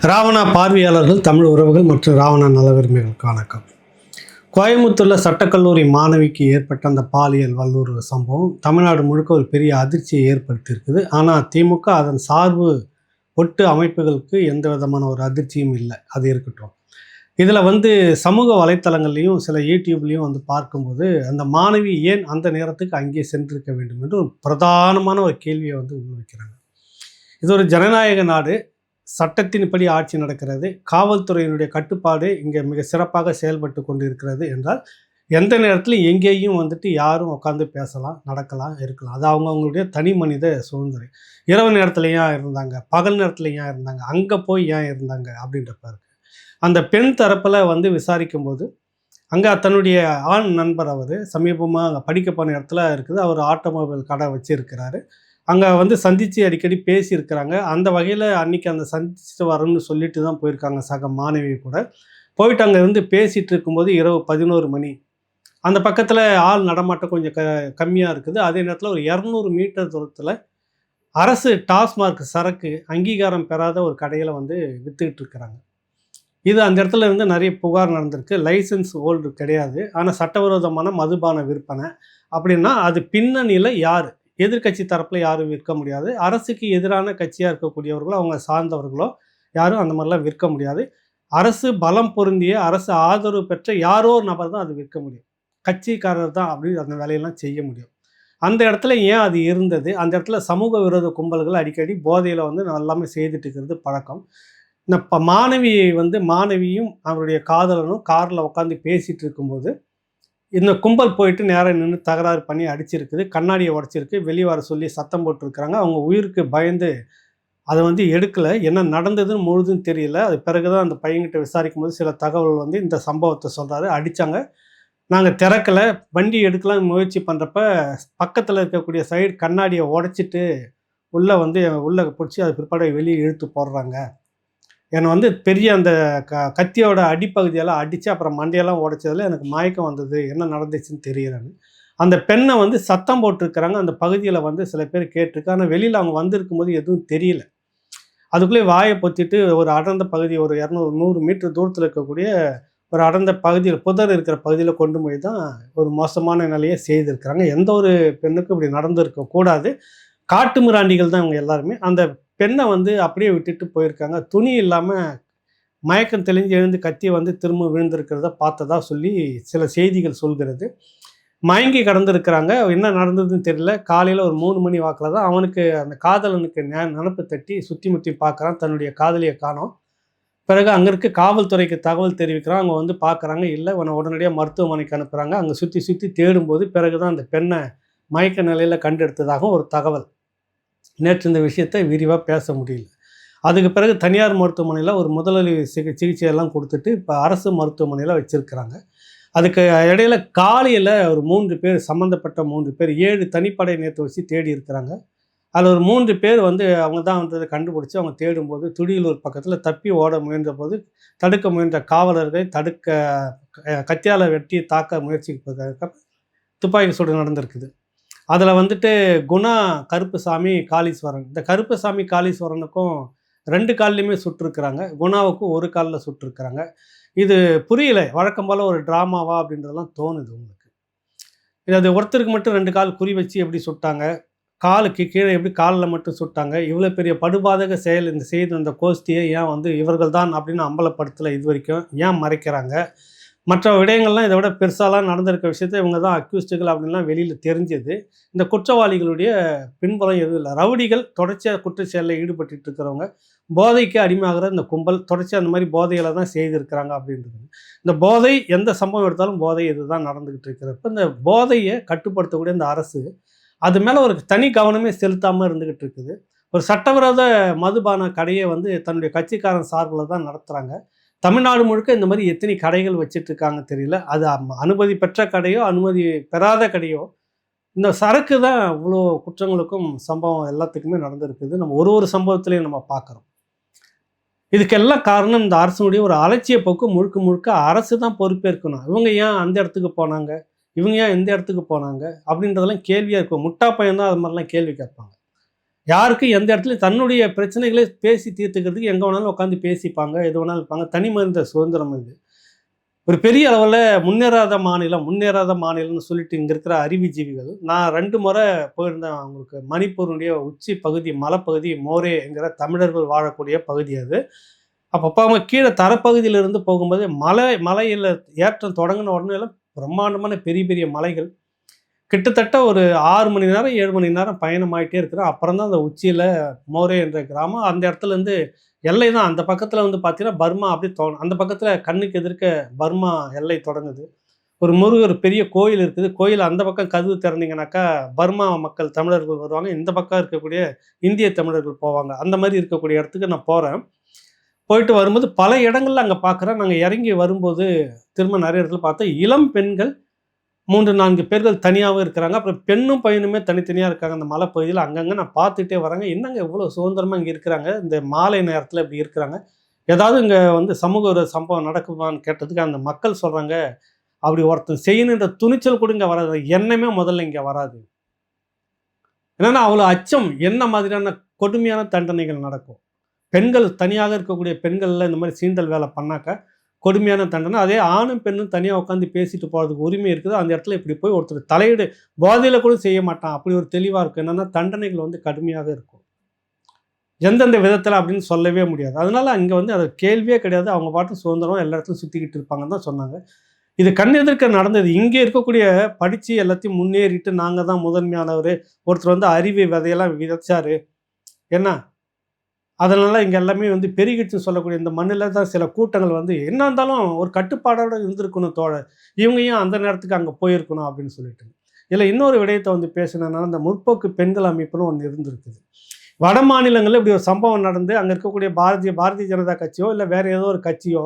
ராவணா பார்வையாளர்கள், தமிழ் உறவுகள் மற்றும் ராவணா நலவிரும்பிகளுக்கு வணக்கம். கோயம்புத்தூரில் சட்டக்கல்லூரி மாணவிக்கு ஏற்பட்ட அந்த பாலியல் வல்லுறவு சம்பவம் தமிழ்நாடு முழுக்க ஒரு பெரிய அதிர்ச்சியை ஏற்படுத்தியிருக்குது. ஆனால் திமுக அதன் சார்பு ஒட்டு அமைப்புகளுக்கு எந்த விதமான ஒரு அதிர்ச்சியும் இல்லை. அது இருக்கட்டும். இதில் சமூக வலைத்தளங்கள்லையும் சில யூடியூப்லேயும் பார்க்கும்போது அந்த மாணவி ஏன் அந்த நேரத்துக்கு அங்கே சென்றிருக்க வேண்டும் என்று ஒரு பிரதானமான ஒரு கேள்வியை முன்வைக்கிறாங்க. இது ஒரு ஜனநாயக நாடு. சட்டத்தின்படி ஆட்சி நடக்கிறது. காவல்துறையினுடைய கட்டுப்பாடு இங்கே மிக சிறப்பாக செயல்பட்டு கொண்டு இருக்கிறது என்றால் எந்த நேரத்தில் எங்கேயும் யாரும் உட்காந்து பேசலாம், நடக்கலாம், இருக்கலாம். அது அவங்கவுங்களுடைய தனி மனித சுதந்திரம். இரவு நேரத்தில் ஏன் இருந்தாங்க, பகல் நேரத்தில் ஏன் இருந்தாங்க, அங்கே போய் ஏன் இருந்தாங்க அப்படின்றப்ப இருக்கு. அந்த பெண் தரப்பில் விசாரிக்கும் போது அங்கே தன்னுடைய ஆண் நண்பர் அவர் சமீபமாக அங்கே படிக்க போன இடத்துல இருக்குது. அவர் ஆட்டோமொபைல் கடை வச்சுருக்கிறாரு. அங்கே சந்தித்து அடிக்கடி பேசியிருக்கிறாங்க. அந்த வகையில் அன்றைக்கி அந்த சந்திச்சுட்டு வரணும்னு சொல்லிட்டு தான் போயிருக்காங்க சக மாணவி கூட. போயிட்டு அங்கே இருந்து பேசிகிட்டு இருக்கும்போது இரவு 11 மணி. அந்த பக்கத்தில் ஆள் நடமாட்டம் கொஞ்சம் கம்மியாக இருக்குது. அதே நேரத்தில் ஒரு 200 மீட்டர் தூரத்தில் அரசு டாஸ்மார்க் சரக்கு அங்கீகாரம் பெறாத ஒரு கடையில் விற்றுக்கிட்டு இருக்கிறாங்க. இது அந்த இடத்துல நிறைய புகார் நடந்திருக்கு. லைசன்ஸ் ஹோல்டு கிடையாது. ஆனால் சட்டவிரோதமான மதுபான விற்பனை அப்படின்னா அது பின்னணியில் யார்? எதிர்கட்சி தரப்பில் யாரும் விற்க முடியாது. அரசுக்கு எதிரான கட்சியாக இருக்கக்கூடியவர்களோ அவங்க சார்ந்தவர்களோ யாரும் அந்த மாதிரிலாம் விற்க முடியாது. அரசு பலம் பொருந்திய அரசு ஆதரவு பெற்ற யாரோ ஒரு நபர் தான் அது விற்க முடியும். கட்சிக்காரர் தான் அப்படி அந்த வேலையெல்லாம் செய்ய முடியும். அந்த இடத்துல ஏன் அது இருந்தது? அந்த இடத்துல சமூக விரோத கும்பல்கள் அடிக்கடி போதையில் எல்லாமே செய்துட்டு இருக்கிறது பழக்கம். இந்த மாணவியை மாணவியும் அவருடைய காதலனும் காரில் உட்காந்து பேசிகிட்டு இருக்கும்போது இந்த கும்பல் போயிட்டு நேராக நின்று தகராறு பண்ணி அடிச்சிருக்குது. கண்ணாடியை உடச்சிருக்கு. வெளியே வர சொல்லி சத்தம் போட்டிருக்கிறாங்க. அவங்க உயிருக்கு பயந்து அதை எடுக்கலை. என்ன நடந்ததுன்னு முழுதுன்னு தெரியல. அது பிறகு தான் அந்த பையன்கிட்ட விசாரிக்கும் போது சில தகவல் இந்த சம்பவத்தை சொல்கிறாரு. அடித்தாங்க, நாங்கள் திறக்கலை, வண்டி எடுக்கலாம் முயற்சி பண்ணுறப்ப பக்கத்தில் இருக்கக்கூடிய சைடு கண்ணாடியை உடச்சிட்டு உள்ளே பிடிச்சி அது பிற்பாடு வெளியே இழுத்து போடுறாங்க. என்னை பெரிய அந்த கத்தியோட அடிப்பகுதியெல்லாம் அடித்து அப்புறம் மண்டையெல்லாம் உடைச்சதில் எனக்கு மயக்கம் வந்தது. என்ன நடந்துச்சுன்னு தெரியலன்னு அந்த பெண்ணை சத்தம் போட்டிருக்கிறாங்க. அந்த பகுதியில் சில பேர் கேட்டிருக்கு. ஆனால் வெளியில் அவங்க வந்திருக்கும்போது எதுவும் தெரியல. அதுக்குள்ளே வாயை பொத்திட்டு ஒரு அடர்ந்த பகுதி ஒரு 200-100 மீட்டர் தூரத்தில் இருக்கக்கூடிய ஒரு அடர்ந்த பகுதியில் புதர் இருக்கிற பகுதியில் கொண்டு போய் தான் ஒரு மோசமான நிலையை செய்திருக்கிறாங்க. எந்த ஒரு பெண்ணுக்கும் இப்படி நடந்திருக்கக்கூடாது. காட்டு மிராண்டிகள் தான் இவங்க எல்லாருமே. அந்த பெண்ணை அப்படியே விட்டுட்டு போயிருக்காங்க. துணி இல்லாமல் மயக்கம் தெளிஞ்சு எழுந்து கத்தி திரும்ப விழுந்திருக்கிறத பார்த்ததா சொல்லி சில செய்திகள் சொல்கிறது. மயங்கி கடந்திருக்கிறாங்க. என்ன நடந்ததுன்னு தெரியல. காலையில் ஒரு 3 மணி வாக்கில் தான் அவனுக்கு அந்த காதலனுக்கு நினப்பு தட்டி சுற்றி முற்றி பார்க்குறான். தன்னுடைய காதலியை காணோம். பிறகு அங்கே இருக்க காவல்துறைக்கு தகவல் தெரிவிக்கிறான். அவங்க பார்க்குறாங்க. இல்லை, உன்னை உடனடியாக மருத்துவமனைக்கு அனுப்புகிறாங்க. அங்கே சுற்றி சுற்றி தேடும்போது பிறகு தான் அந்த பெண்ணை மயக்க நிலையில் கண்டெடுத்ததாகவும் ஒரு தகவல். நேற்று இந்த விஷயத்தை விரிவாக பேச முடியல. அதுக்கு பிறகு தனியார் மருத்துவமனையில் ஒரு முதலுதவி சிகிச்சையெல்லாம் கொடுத்துட்டு இப்போ அரசு மருத்துவமனையில் வச்சுருக்கிறாங்க. அதுக்கு இடையில காலையில் ஒரு 3 பேர் சம்மந்தப்பட்ட 3 பேர் 7 தனிப்படை நேற்று வச்சு தேடி இருக்கிறாங்க. அதில் ஒரு 3 பேர் அவங்க தான் கண்டுபிடிச்சி அவங்க தேடும்போது துடியலூர் பக்கத்தில் தப்பி ஓட முயன்ற போது தடுக்க முயன்ற காவலர்களை கத்தியால் வெட்டி தாக்க முயற்சிப்பதற்கு துப்பாக்கி சூடு நடந்திருக்குது. அதில் குணா, கருப்புசாமி, காளீஸ்வரன். இந்த கருப்புசாமி காளீஸ்வரனுக்கும் 2 கால்லையுமே சுட்டிருக்கிறாங்க. குணாவுக்கும் 1 காலில் சுட்டிருக்கிறாங்க. இது புரியல. வழக்கம் போல் ஒரு ட்ராமாவா அப்படின்றதெல்லாம் தோணுது உங்களுக்கு. இது அது ஒருத்தருக்கு மட்டும் 2 கால் குறி வச்சு எப்படி சுட்டாங்க, காலுக்கு கீழே எப்படி காலில் மட்டும் சுட்டாங்க, இவ்வளோ பெரிய படுபாதக செயல் இந்த செய்து அந்த கோஷ்டியை ஏன் இவர்கள் தான் அப்படின்னு அம்பலப்படுத்தலை இது வரைக்கும் ஏன் மறைக்கிறாங்க? மற்ற விடயங்கள்லாம் இதை விட பெருசாலாம் நடந்திருக்க விஷயத்தை இவங்க தான் அக்யூஸ்டுகள் அப்படின்லாம் வெளியில் தெரிஞ்சது. இந்த குற்றவாளிகளுடைய பின்புறம் எதுவும் இல்லை. ரவுடிகள் தொடர்ச்சியாக குற்றச்செயலில் ஈடுபட்டு இருக்கிறவங்க, போதைக்கு அடிமையாகிற இந்த கும்பல் தொடர்ச்சியாக அந்த மாதிரி போதைகளை தான் செய்திருக்கிறாங்க அப்படின்றது. இந்த போதை எந்த சம்பவம் எடுத்தாலும் போதை இதுதான் நடந்துக்கிட்டு இருக்கிறப்ப இந்த போதையை கட்டுப்படுத்தக்கூடிய இந்த அரசு அது மேலே ஒரு தனி கவனமே செலுத்தாமல் இருந்துக்கிட்டு இருக்குது. ஒரு சட்டவிரோத மதுபான கடையை தன்னுடைய கட்சிக்காரன் சார்பில் தான் நடத்துகிறாங்க. தமிழ்நாடு முழுக்க இந்த மாதிரி எத்தனை கடைகள் வச்சிட்ருக்காங்க தெரியல. அது அனுமதி பெற்ற கடையோ அனுமதி பெறாத கடையோ இந்த சரக்கு தான் இவ்வளோ குற்றங்களுக்கும் சம்பவம் எல்லாத்துக்குமே நடந்திருக்குது. நம்ம ஒரு சம்பவத்திலையும் நம்ம பார்க்குறோம். இதுக்கெல்லாம் காரணம் இந்த அரசுடைய ஒரு அலட்சிய போக்கு. முழுக்க முழுக்க அரசு தான் பொறுப்பேற்கணும். இவங்க ஏன் அந்த இடத்துக்கு போனாங்க, இவங்க ஏன் இந்த இடத்துக்கு போனாங்க அப்படின்றதெல்லாம் கேள்வியாக இருக்கும். முட்டா பையன் தான் அது மாதிரிலாம் கேள்வி கேட்பாங்க. யாருக்கும் எந்த இடத்துலையும் தன்னுடைய பிரச்சனைகளை பேசி தீர்த்துக்கிறதுக்கு எங்கே வேணாலும் உட்காந்து பேசிப்பாங்க, எது வேணாலும் இருப்பாங்க. தனி மனித சுதந்திரம் இது. ஒரு பெரிய அளவில் முன்னேறாத மாநிலம்னு சொல்லிட்டு இங்கே இருக்கிற அறிவுஜீவிகள், நான் 2 முறை போயிருந்தேன். அவங்களுக்கு மணிப்பூருடைய உச்சி பகுதி, மலைப்பகுதி மோரேங்கிற தமிழர்கள் வாழக்கூடிய பகுதி அது. அப்போ அவங்க கீழே தரப்பகுதியிலிருந்து போகும்போது மலையில் ஏற்றம் தொடங்கின உடனே எல்லாம் பிரம்மாண்டமான பெரிய பெரிய மலைகள். கிட்டத்தட்ட ஒரு 6 மணி நேரம் 7 மணி நேரம் பயணமாயிட்டே இருக்கிறோம். அப்புறம் தான் அந்த உச்சியில் மோரே என்ற கிராமம். அந்த இடத்துலேருந்து எல்லை தான். அந்த பக்கத்தில் வந்து பார்த்தீங்கன்னா பர்மா அப்படியே அந்த பக்கத்தில் கண்ணுக்கு எதிர்க்க பர்மா எல்லை தொடங்குது. ஒரு முருகர் பெரிய கோயில் இருக்குது. கோயில் அந்த பக்கம் கதவு திறந்தீங்கன்னாக்கா பர்மா மக்கள் தமிழர்கள் வருவாங்க. இந்த பக்கம் இருக்கக்கூடிய இந்திய தமிழர்கள் போவாங்க. அந்த மாதிரி இருக்கக்கூடிய இடத்துக்கு நான் போகிறேன். போயிட்டு வரும்போது பல இடங்கள்ல அங்கே பார்க்குறேன். நாங்கள் இறங்கி வரும்போது திரும்ப நிறைய இடத்துல பார்த்தா இளம் பெண்கள் 3, 4 பேர்கள் தனியாகவும் இருக்கிறாங்க. அப்புறம் பெண்ணும் பையனுமே தனித்தனியாக இருக்காங்க அந்த மலைப்பகுதியில். அங்கங்கே நான் பார்த்துட்டே வரேங்க. என்னங்க இவ்வளோ சுதந்திரமாக இங்கே இருக்கிறாங்க, இந்த மாலை நேரத்தில் இப்படி இருக்கிறாங்க, ஏதாவது இங்கே வந்து சமூக ஒரு சம்பவம் நடக்குமான்னு கேட்டதுக்கு அந்த மக்கள் சொல்கிறாங்க, அப்படி ஒருத்தன் செய்யணுன்ற துணிச்சல் கூட இங்கே வராது, எண்ணமே முதல்ல இங்கே வராது. என்னன்னா அவ்வளோ அச்சம். என்ன மாதிரியான கொடுமையான தண்டனைகள் நடக்கும். பெண்கள் தனியாக இருக்கக்கூடிய பெண்களில் இந்த மாதிரி சீண்டல் வேலை பண்ணாக்கா கொடுமையான தண்டனை. அதே ஆணும் பெண்ணும் தனியாக உட்காந்து பேசிட்டு போகிறதுக்கு உரிமை இருக்குது. அந்த இடத்துல இப்படி போய் ஒருத்தர் தலையீடு போதையில் கூட செய்ய மாட்டான். அப்படி ஒரு தெளிவாக இருக்கும். என்னென்னா தண்டனைகள் வந்து கடுமையாக இருக்கும். எந்தெந்த விதத்தில் அப்படின்னு சொல்லவே முடியாது. அதனால் அங்கே வந்து அது கேள்வியே கிடையாது. அவங்க பாட்டு சுதந்திரம் எல்லா இடத்துலையும் சுற்றிக்கிட்டு இருப்பாங்கன்னு தான் சொன்னாங்க. இது கண் எதிர்க்க நடந்தது. இங்கே இருக்கக்கூடிய படித்து எல்லாத்தையும் முன்னேறிட்டு நாங்கள் தான் முதன்மையானவர், ஒருத்தர் வந்து அறிவு விதையெல்லாம் விதைச்சார் என்ன, அதனால் இங்கே எல்லாமே வந்து பெருகிடுச்சுன்னு சொல்லக்கூடிய இந்த மண்ணில் தான் சில கூட்டங்கள் வந்து என்ன இருந்தாலும் ஒரு கட்டுப்பாடோடு இருந்திருக்கணும் தோழர், இவங்க ஏன் அந்த நேரத்துக்கு அங்கே போயிருக்கணும் அப்படின்னு சொல்லிட்டு. இல்லை இன்னொரு விடயத்தை வந்து பேசினேன்னா, இந்த முற்போக்கு பெண்கள் அமைப்புன்னு ஒன்று இருந்திருக்குது. வட மாநிலங்களில் இப்படி ஒரு சம்பவம் நடந்து அங்கே இருக்கக்கூடிய பாரதிய ஜனதா கட்சியோ இல்லை வேறு ஏதோ ஒரு கட்சியோ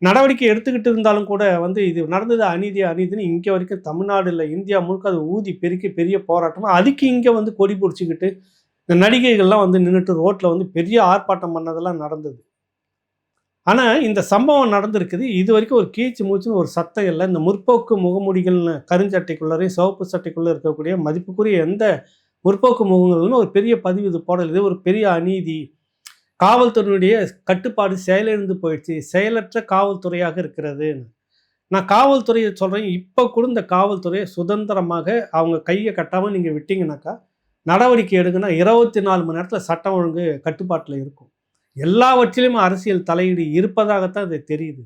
நடவடிக்கை எடுத்துக்கிட்டு இருந்தாலும் கூட வந்து இது நடந்தது அநீதின்னு இங்கே வரைக்கும் தமிழ்நாடு இல்லை இந்தியா முழுக்க அது ஊதி பெருக்கி பெரிய போராட்டமாக அதுக்கு இங்கே வந்து கொடி பிடிச்சிக்கிட்டு இந்த நடிகைகள்லாம் வந்து நின்றுட்டு ரோட்டில் வந்து பெரிய ஆர்ப்பாட்டம் பண்ணதெல்லாம் நடந்தது. ஆனால் இந்த சம்பவம் நடந்திருக்குது. இது வரைக்கும் ஒரு கீச்சு மூச்சுன்னு ஒரு சத்தம் இல்லை. இந்த முற்போக்கு முகமூடிகள்னு கருஞ்சட்டைக்குள்ளரையும் சிவப்பு சட்டைக்குள்ளே இருக்கக்கூடிய மதிப்புக்குரிய எந்த முற்போக்கு முகங்கள்னு ஒரு பெரிய பதிவு இது போடல. இது ஒரு பெரிய அநீதி. காவல்துறையினுடைய கட்டுப்பாடு செயலிழந்து போயிடுச்சு, செயலற்ற காவல்துறையாக இருக்கிறது. நான் காவல்துறையை சொல்கிறேன், இப்போ கூட இந்த காவல்துறையை சுதந்திரமாக அவங்க கையை கட்டாமல் நீங்கள் விட்டீங்கன்னாக்கா நடவடிக்கை எடுக்குன்னா 24 மணி நேரத்தில் சட்டம் ஒழுங்கு கட்டுப்பாட்டில் இருக்கும். எல்லாவற்றிலுமே அரசியல் தலையீடு இருப்பதாகத்தான் இது தெரியுது.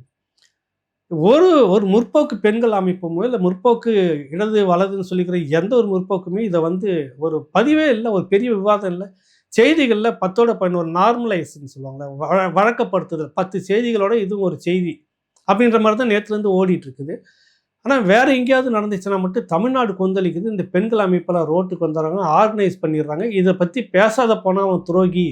ஒரு முற்போக்கு பெண்கள் அமைப்புமோ இல்லை முற்போக்கு இடது வலதுன்னு சொல்லிக்கிற எந்த ஒரு முற்போக்குமே இதை வந்து ஒரு பதிவே இல்லை, ஒரு பெரிய விவாதம் இல்லை. செய்திகளில் 10ஓட 11 நார்மலைஸ்ன்னு சொல்லுவாங்களே, வழக்கப்படுத்துதல் 10 செய்திகளோட இதுவும் ஒரு செய்தி அப்படின்ற மாதிரி தான் நேற்றுலேருந்து ஓடிட்டுருக்குது. ஆனால் வேறு எங்கேயாவது நடந்துச்சுன்னா மட்டும் தமிழ்நாடு கொந்தளிக்குது. இந்த பெண்கள் அமைப்பெல்லாம் ரோட்டுக்கு வந்துடுறாங்க, ஆர்கனைஸ் பண்ணிடுறாங்க. இதை பற்றி பேசாத போனால் அவன் துரோகி,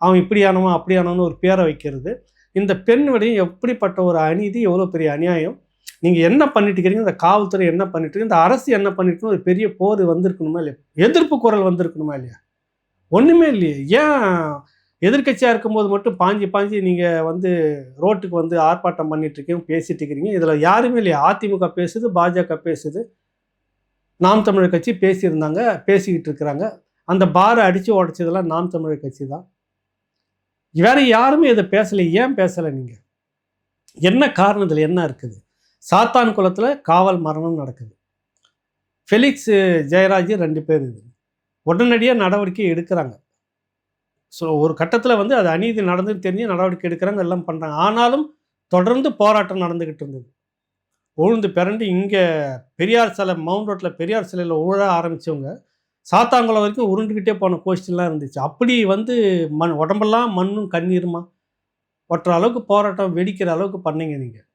அவன் இப்படியானவன் அப்படியானவன்னு ஒரு பேரை வைக்கிறது. இந்த பெண் விடையும் எப்படிப்பட்ட ஒரு அநீதி, எவ்வளோ பெரிய அநியாயம். நீங்கள் என்ன பண்ணிட்டு இருக்கிறீங்க, இந்த காவல்துறை என்ன பண்ணிட்டு இருக்கு, இந்த அரசு என்ன பண்ணிட்டு, ஒரு பெரிய போர் வந்திருக்கணுமா இல்லையா, எதிர்ப்பு குரல் வந்திருக்கணுமா இல்லையா, ஒன்றுமே இல்லையே. ஏன் எதிர்கட்சியாக இருக்கும்போது மட்டும் பாஞ்சி நீங்கள் வந்து ரோட்டுக்கு வந்து ஆர்ப்பாட்டம் பண்ணிட்டுருக்கீங்க, பேசிகிட்டு இருக்கிறீங்க. இதில் யாருமே இல்லையா. அதிமுக பேசுது, பாஜக பேசுது, நாம் தமிழர் கட்சி பேசியிருந்தாங்க, பேசிக்கிட்டு இருக்கிறாங்க. அந்த பாரை அடித்து உடைச்சதெல்லாம் நாம் தமிழர் கட்சி தான். வேறு யாருமே இதை பேசலை. ஏன் பேசலை நீங்கள்? என்ன காரணத்தில் என்ன இருக்குது? சாத்தான் குளத்தில் காவல் மரணம் நடக்குது. ஃபெலிக்ஸ் ஜெயராஜ் 2 பேர் இது உடனடியாக நடவடிக்கை எடுக்கிறாங்க. ஸோ ஒரு கட்டத்தில் வந்து அது அநீதி நடந்துன்னு தெரிஞ்சு நடவடிக்கை எடுக்கிறாங்க, எல்லாம் பண்ணுறாங்க. ஆனாலும் தொடர்ந்து போராட்டம் நடந்துக்கிட்டு இருந்தது. உழுந்து பிறண்டு இங்கே பெரியார் சிலை, மவுண்ட் ரோட்டில் பெரியார் சிலையில் உழ ஆரம்பித்தவங்க சாத்தாங்குளம் வரைக்கும் உருண்டுக்கிட்டே போன கோஷ்டிலாம் இருந்துச்சு. அப்படி வந்து உடம்பெல்லாம் மண்ணும் கண்ணீருமா ஒட்டுற அளவுக்கு போராட்டம் வெடிக்கிற அளவுக்கு பண்ணீங்க நீங்கள்.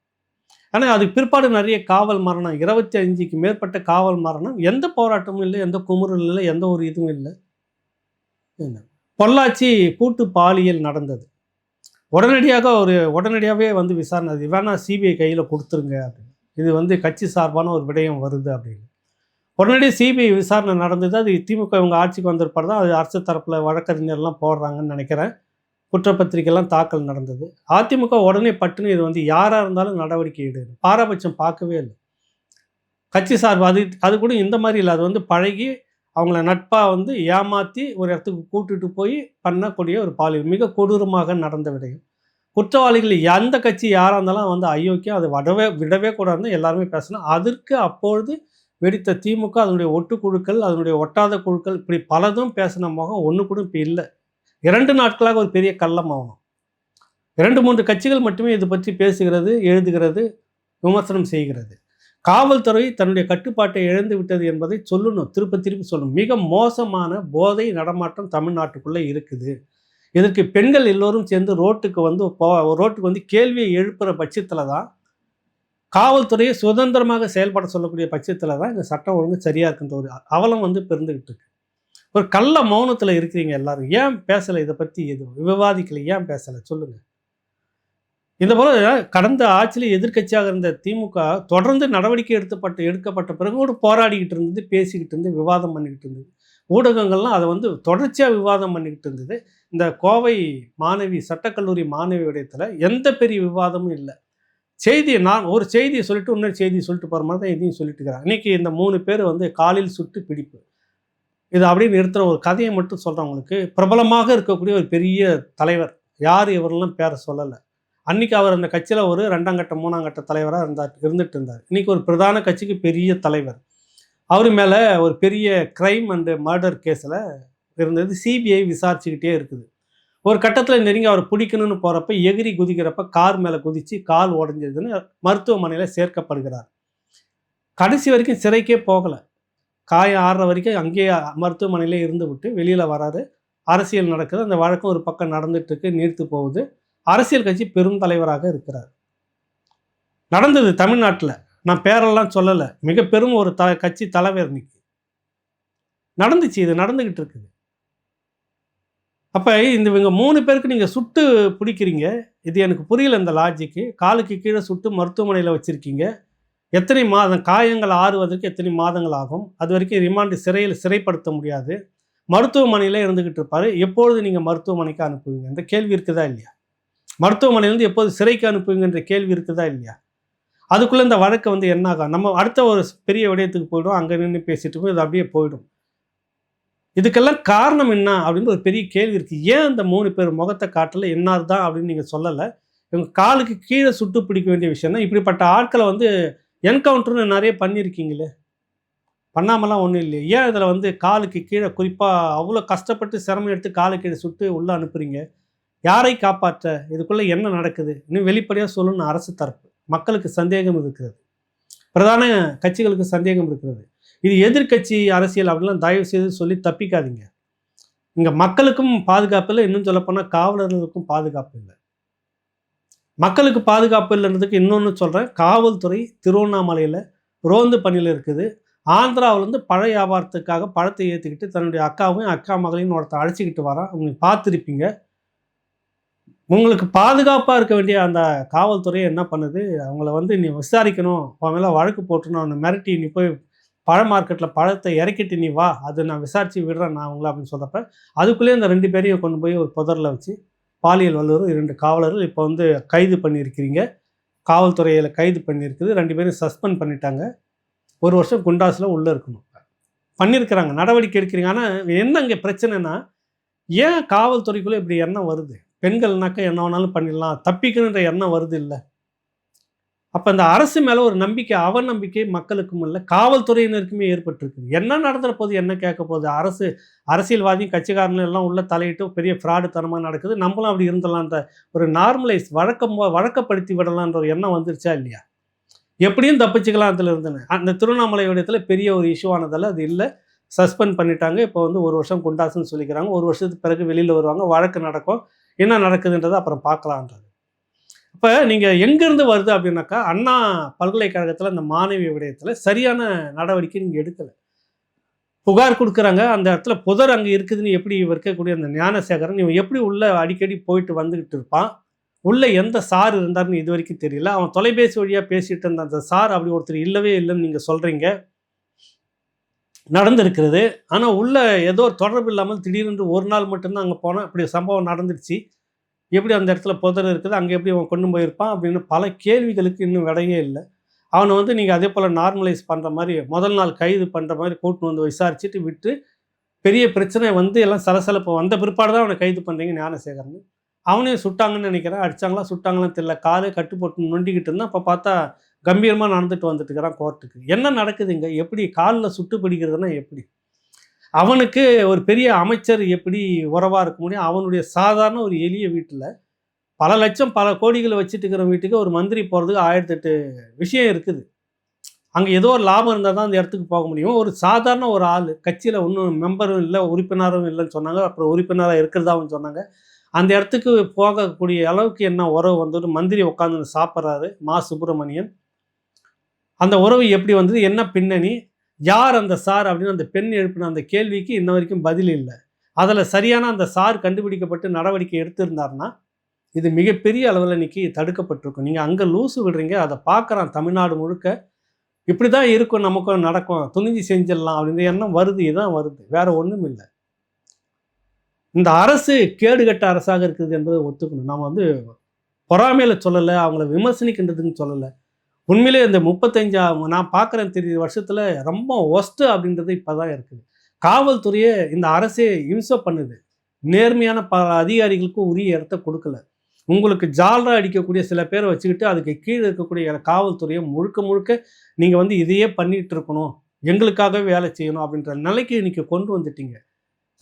ஆனால் அதுக்கு பிற்பாடு நிறைய காவல் மரணம், 25க்கு மேற்பட்ட காவல் மரணம். எந்த போராட்டமும் இல்லை, எந்த குமுறலும் இல்லை, எந்த ஒரு இதுவும் இல்லை. என்ன பொள்ளாச்சி கூட்டு பாலியல் நடந்தது. உடனடியாகவே வந்து விசாரணை, அது வேணா சிபிஐ கையில் கொடுத்துருங்க அப்படின்னு. இது வந்து கட்சி சார்பான ஒரு விடயம் வருது அப்படின்னு உடனடியாக சிபிஐ விசாரணை நடந்தது. அது திமுக இவங்க ஆட்சிக்கு வந்திருப்பார் தான். அது அரசு தரப்பில் வழக்கறிஞர்லாம் போடுறாங்கன்னு நினைக்கிறேன். குற்றப்பத்திரிக்கைலாம் தாக்கல் நடந்தது. அதிமுக உடனே பட்டுன்னு இது வந்து யாராக இருந்தாலும் நடவடிக்கை எடுக்கணும், பாரபட்சம் பார்க்கவே இல்லை. கட்சி சார்பு அது கூட இந்த மாதிரி இல்லை. அது வந்து பழகி அவங்கள நட்பாக வந்து ஏமாற்றி ஒரு இடத்துக்கு கூட்டிட்டு போய் பண்ணக்கூடிய ஒரு பாலியல் மிக கொடூரமாக நடந்த விடயம். குற்றவாளிகள் எந்த கட்சி யாராக இருந்தாலும் வந்து அயோக்கியம், அதை விடவே கூடாதுன்னு எல்லாருமே பேசணும். அதற்கு அப்பொழுது வெடித்த திமுக, அதனுடைய ஒட்டுக்குழுக்கள், அதனுடைய ஒட்டாத குழுக்கள், இப்படி பலதும் பேசின முகம் ஒன்று கூட இப்போ இல்லை. 2 நாட்களாக ஒரு பெரிய கள்ள மௌனம். 2, 3 கட்சிகள் மட்டுமே இது பற்றி பேசுகிறது, எழுதுகிறது, விமர்சனம் செய்கிறது. காவல்துறை தன்னுடைய கட்டுப்பாட்டை இழந்து விட்டது என்பதை சொல்லணும், திருப்பி திருப்பி சொல்லணும். மிக மோசமான போதை நடமாட்டம் தமிழ்நாட்டுக்குள்ளே இருக்குது. இதற்கு பெண்கள் எல்லோரும் சேர்ந்து ரோட்டுக்கு வந்து கேள்வியை எழுப்புகிற பட்சத்தில் தான், காவல்துறையை சுதந்திரமாக செயல்பட சொல்லக்கூடிய பட்சத்தில் தான் இந்த சட்டம் ஒழுங்கு சரியாக இருக்குன்ற ஒரு அவலம் வந்து பிறந்துக்கிட்டு இருக்கு. ஒரு கள்ள மௌனத்தில் இருக்கிறீங்க எல்லாரும். ஏன் பேசலை? இதை பற்றி எதுவும் விவாதிக்கலை, ஏன் பேசலை சொல்லுங்கள். இந்த போல கடந்த ஆட்சியில் எதிர்க்கட்சியாக இருந்த திமுக தொடர்ந்து நடவடிக்கை எடுக்கப்பட்ட பிறகு கூட போராடிக்கிட்டு இருந்தது, பேசிக்கிட்டு இருந்து, விவாதம் பண்ணிக்கிட்டு இருந்தது. ஊடகங்கள்லாம் அதை வந்து தொடர்ச்சியாக விவாதம் பண்ணிக்கிட்டு இருந்தது. இந்த கோவை சட்டக்கல்லூரி மாணவி விடயத்தில் எந்த பெரிய விவாதமும் இல்லை. நான் ஒரு செய்தியை சொல்லிட்டு இன்னொரு செய்தியை சொல்லிட்டு போகிற மாதிரி தான் இதையும் சொல்லிட்டு இருக்கிறாங்க. இன்றைக்கி இந்த 3 பேர் வந்து காலில் சுட்டு பிடிப்பு, இது அப்படின்னு நிறுத்துகிற ஒரு கதையை மட்டும் சொல்கிறேன் உங்களுக்கு. பிரபலமாக இருக்கக்கூடிய ஒரு பெரிய தலைவர், யார் இவரெல்லாம் பேரை சொல்லலை. அன்றைக்கி அவர் அந்த கட்சியில் ஒரு 2ஆம் கட்ட 3ஆம் கட்ட தலைவராக இருந்துட்டு இருந்தார். இன்றைக்கி ஒரு பிரதான கட்சிக்கு பெரிய தலைவர். அவர் மேலே ஒரு பெரிய கிரைம் அண்டு மர்டர் கேஸில் இருந்தது. சிபிஐ விசாரிச்சுக்கிட்டே இருக்குது. ஒரு கட்டத்தில் நெருங்கி அவர் பிடிக்கணும்னு போகிறப்ப எகிரி குதிக்கிறப்ப கார் மேலே குதித்து கால் உடஞ்சதுன்னு மருத்துவமனையில் சேர்க்கப்படுகிறார். கடைசி வரைக்கும் சிறைக்கே போகலை. காயம் ஆடுற வரைக்கும் அங்கேயே மருத்துவமனையிலே இருந்து விட்டு வெளியில் வராரு. அரசியல் நடக்குது. அந்த வழக்கம் ஒரு பக்கம் நடந்துட்டுருக்கு, நீர்த்து போகுது. அரசியல் கட்சி பெரும் தலைவராக இருக்கிறார். நடந்தது தமிழ்நாட்டில். நான் பேரெல்லாம் சொல்லலை. மிக பெரும் ஒரு கட்சி தலைவர் இன்னைக்கு நடந்துச்சு. இது நடந்துக்கிட்டு இருக்குது. அப்போ இவங்க 3 பேருக்கு நீங்கள் சுட்டு பிடிக்கிறீங்க. இது எனக்கு புரியல இந்த லாஜிக்கு. காலுக்கு கீழே சுட்டு மருத்துவமனையில் வச்சுருக்கீங்க. எத்தனை மாதம் காயங்கள் ஆறுவதற்கு எத்தனை மாதங்கள் ஆகும்? அது வரைக்கும் ரிமாண்டு சிறைப்படுத்த முடியாது. மருத்துவமனையில் இருந்துக்கிட்டு இருப்பார். எப்பொழுது நீங்கள் மருத்துவமனைக்கு அனுப்புவீங்க? இந்த கேள்வி இருக்குதா இல்லையா? மருத்துவமனையிலேருந்து எப்போது சிறைக்கு அனுப்புவீங்கன்ற கேள்வி இருக்குதா இல்லையா? அதுக்குள்ளே இந்த வழக்கு வந்து என்ன ஆகும்? நம்ம அடுத்த ஒரு பெரிய விடயத்துக்கு போய்டும். அங்கே நின்று பேசிட்டு இருக்கும். இது அப்படியே போயிடும். இதுக்கெல்லாம் காரணம் என்ன அப்படின்னு ஒரு பெரிய கேள்வி இருக்குது. ஏன் அந்த 3 பேர் முகத்தை காட்டலை, என்னார் தான் அப்படின்னு நீங்கள் சொல்லலை? இவங்க காலுக்கு கீழே சுட்டு பிடிக்க வேண்டிய விஷயம்னா, இப்படிப்பட்ட ஆட்களை வந்து என்கவுண்டர்னு நிறைய பண்ணியிருக்கீங்களே, பண்ணாமலாம் ஒன்றும் இல்லையே. ஏன் இதில் வந்து காலுக்கு கீழே குறிப்பாக அவ்வளோ கஷ்டப்பட்டு சிரமம் எடுத்து காலுக்கு கீழே சுட்டு உள்ளே அனுப்புகிறீங்க? யாரை காப்பாற்ற? இதுக்குள்ளே என்ன நடக்குது? இன்னும் வெளிப்படையாக சொல்லணும்னு அரசு தரப்பு மக்களுக்கு சந்தேகம் இருக்கிறது, பிரதான கட்சிகளுக்கு சந்தேகம் இருக்கிறது. இது எதிர்கட்சி அரசியல் அப்படிலாம் தயவு செய்து சொல்லி தப்பிக்காதீங்க. இங்கே மக்களுக்கும் பாதுகாப்பு இல்லை, இன்னும் சொல்லப்போனால் காவலர்களுக்கும் பாதுகாப்பு இல்லை. மக்களுக்கு பாதுகாப்பு இல்லைன்றதுக்கு இன்னொன்று சொல்கிறேன். காவல்துறை திருவண்ணாமலையில் ரோந்து பணியில் இருக்குது. ஆந்திராவிலேருந்து பழ வியாபாரத்துக்காக பழத்தை ஏற்றிக்கிட்டு தன்னுடைய அக்கா மகளையும் ஒருத்தர் அழைச்சிக்கிட்டு வரான். அவங்க பார்த்துருப்பீங்க. உங்களுக்கு பாதுகாப்பாக இருக்க வேண்டிய அந்த காவல்துறையை என்ன பண்ணுது? அவங்கள வந்து நீ விசாரிக்கணும், அவன் மேலே வழக்கு போட்டுணும், அவனை மிரட்டி நீ போய் பழ மார்க்கெட்டில் பழத்தை இறக்கிட்டு நீ வா, அது நான் விசாரித்து விடுறேன் நான் அவங்கள அப்படின்னு சொல்கிறப்ப, அதுக்குள்ளேயே இந்த 2 பேரையும் கொண்டு போய் ஒரு புதரில் வச்சு பாலியல் வல்லுறவு 2 காவலர்கள் இப்போ வந்து கைது பண்ணியிருக்கிறீங்க. காவல்துறையில் கைது பண்ணியிருக்குது. 2 பேரும் சஸ்பெண்ட் பண்ணிட்டாங்க. 1 வருஷம் குண்டாஸில் உள்ளே இருக்கணும் பண்ணியிருக்கிறாங்க. நடவடிக்கை எடுக்கிறீங்க. ஆனால் என்ன இங்கே பிரச்சனைனா, ஏன் காவல்துறைக்குள்ளே இப்படி எண்ணம் வருது? பெண்கள்னாக்கா என்ன வேணாலும் பண்ணிடலாம், தப்பிக்கணுன்ற எண்ணம் வருது இல்லை? அப்போ இந்த அரசு மேலே ஒரு நம்பிக்கை, அவநம்பிக்கை மக்களுக்கும் இல்லை, காவல்துறையினருக்குமே ஏற்பட்டிருக்குது. என்ன நடந்துற போது, என்ன கேட்க போகுது? அரசியல்வாதியும் கட்சிக்காரங்களும் எல்லாம் உள்ள தலையிட்டு பெரிய ஃப்ராடுத்தனமாக நடக்குது. நம்மளும் அப்படி இருந்தலான்ற ஒரு நார்மலைஸ் வழக்கப்படுத்தி விடலான்ற ஒரு எண்ணம் வந்துருச்சா இல்லையா? எப்படியும் தப்பிச்சுக்கலாம் அதில் இருந்துன்னு. அந்த திருவண்ணாமலை விடயத்தில் பெரிய ஒரு இஷ்யூ ஆனதால் அது இல்லை, சஸ்பெண்ட் பண்ணிட்டாங்க. இப்போ வந்து 1 வருஷம் குண்டாசுன்னு சொல்லிக்கிறாங்க. 1 வருஷத்துக்கு பிறகு வெளியில் வருவாங்க, வழக்கு நடக்கும். என்ன நடக்குதுன்றதை அப்புறம் பார்க்கலான்றது. இப்போ நீங்கள் எங்கேருந்து வருது அப்படின்னாக்கா, அண்ணா பல்கலைக்கழகத்தில் அந்த மாணவி விடயத்தில் சரியான நடவடிக்கை நீங்கள் எடுக்கலை. புகார் கொடுக்குறாங்க. அந்த இடத்துல புதர் அங்கே இருக்குதுன்னு எப்படி இருக்கக்கூடிய அந்த ஞானசேகரன் இவன் எப்படி உள்ளே அடிக்கடி போயிட்டு வந்துக்கிட்டு இருப்பான்? உள்ளே எந்த சார் இருந்தார்னு இது வரைக்கும் தெரியல. அவன் தொலைபேசி வழியாக பேசிகிட்டு இருந்த அந்த சார் அப்படி ஒருத்தர் இல்லவே இல்லைன்னு நீங்கள் சொல்கிறீங்க, நடந்திருக்கிறது. ஆனால் உள்ளே ஏதோ ஒரு தொடர்பு இல்லாமல் திடீரென்று ஒரு நாள் மட்டும்தான் அங்கே போனால் இப்படி சம்பவம் நடந்துருச்சு. எப்படி அந்த இடத்துல புதர் இருக்குது, அங்கே எப்படி அவன் கொண்டு போயிருப்பான் அப்படின்னு பல கேள்விகளுக்கு இன்னும் விடையே இல்லை. அவனை வந்து நீங்கள் அதே போல் நார்மலைஸ் பண்ணுற மாதிரி முதல் நாள் கைது பண்ணுற மாதிரி கூட்டின்னு வந்து விசாரிச்சுட்டு விட்டு பெரிய பிரச்சனை வந்து எல்லாம் சலசலப்பு வந்த பிற்பாடு தான் அவனை கைது பண்ணுறீங்க ஞானசேகரன். அவனையும் சுட்டாங்கன்னு நினைக்கிறேன். அடித்தாங்களா சுட்டாங்களான்னு தெரியல. காலே கட்டு போட்டு நொண்டிக்கிட்டு இருந்தான். அப்போ பார்த்தா கம்பீரமாக நடந்துட்டு வந்துட்டு இருக்கிறான் கோர்ட்டுக்கு. என்ன நடக்குதுங்க? எப்படி காலில் சுட்டு பிடிக்கிறதுனா எப்படி? அவனுக்கு ஒரு பெரிய அமைச்சர் எப்படி உறவாக இருக்க முடியும்? அவனுடைய சாதாரண ஒரு எளிய வீட்டில் பல லட்சம் பல கோடிகளை வச்சுட்டு இருக்கிற வீட்டுக்கு ஒரு மந்திரி போகிறதுக்கு 1008 விஷயம் இருக்குது. அங்கே ஏதோ ஒரு லாபம் இருந்தால் தான் அந்த இடத்துக்கு போக முடியும். ஒரு சாதாரண ஒரு ஆள் கட்சியில் ஒன்றும் மெம்பரும் இல்லை, உறுப்பினரும் இல்லைன்னு சொன்னாங்க. அப்புறம் உறுப்பினராக இருக்கிறதாவும் சொன்னாங்க. அந்த இடத்துக்கு போகக்கூடிய அளவுக்கு என்ன உறவு வந்தது? மந்திரி உட்காந்து சாப்பிட்றாரு மா சுப்பிரமணியன். அந்த உறவு எப்படி வந்தது? என்ன பின்னணி? யார் அந்த சார் அப்படின்னு அந்த பெண் எழுப்பின அந்த கேள்விக்கு இன்ன வரைக்கும் பதில் இல்லை. அதில் சரியான அந்த சார் கண்டுபிடிக்கப்பட்டு நடவடிக்கை எடுத்திருந்தாருன்னா இது மிகப்பெரிய அளவில் இன்னைக்கு தடுக்கப்பட்டிருக்கும். நீங்கள் அங்கே லூசு விடுறீங்க, அதை பார்க்குறான் தமிழ்நாடு முழுக்க. இப்படி தான் இருக்கும், நமக்கும் நடக்கும், துணிஞ்சு செஞ்சிடலாம் அப்படின்ற எண்ணம் வருது. இதுதான் வருது, வேற ஒன்றும் இல்லை. இந்த அரசு கேடுகட்ட அரசாக இருக்குது என்பதை ஒத்துக்கணும். நம்ம வந்து பொறாமையில் சொல்லலை, அவங்கள விமர்சனிக்கின்றதுன்னு சொல்லலை. உண்மையிலே இந்த 35 நான் பார்க்குறேன் தெரியுது வருஷத்தில் ரொம்ப ஒஸ்ட்டு அப்படின்றது இப்போ தான் இருக்குது. காவல்துறையே இந்த அரசே இம்சை பண்ணுது. நேர்மையான அதிகாரிகளுக்கும் உரிய இடத்த கொடுக்கல. உங்களுக்கு ஜால்ரா அடிக்கக்கூடிய சில பேரை வச்சுக்கிட்டு அதுக்கு கீழே இருக்கக்கூடிய காவல்துறையை முழுக்க முழுக்க நீங்கள் வந்து இதையே பண்ணிகிட்டு இருக்கணும், எங்களுக்காகவே வேலை செய்யணும் அப்படின்ற நிலைக்கு இன்றைக்கி கொண்டு வந்துட்டீங்க.